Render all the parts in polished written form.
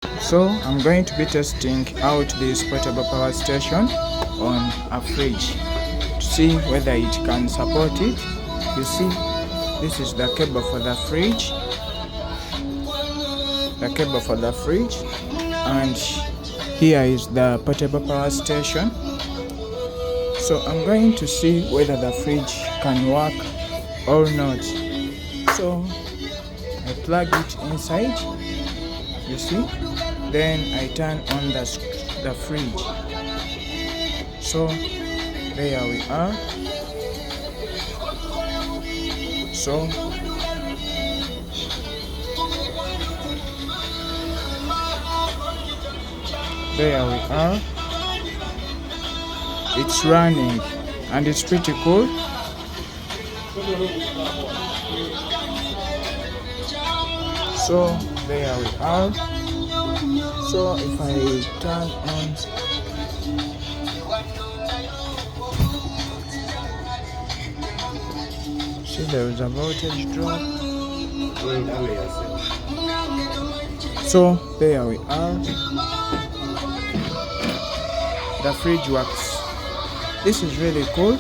So I'm going to be testing out this portable power station on a fridge to see whether it can support it. You see, this is the cable for the fridge, and here is the portable power station. So I'm going to see whether the fridge can work or not. So I plug it inside, you see, then I turn on the fridge. So there we are. So there we are. It's running and it's pretty cool. So there we are. So if I turn on, see there is a voltage drop. So there we are. The fridge works. This is really cool.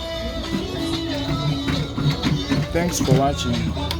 Thanks for watching.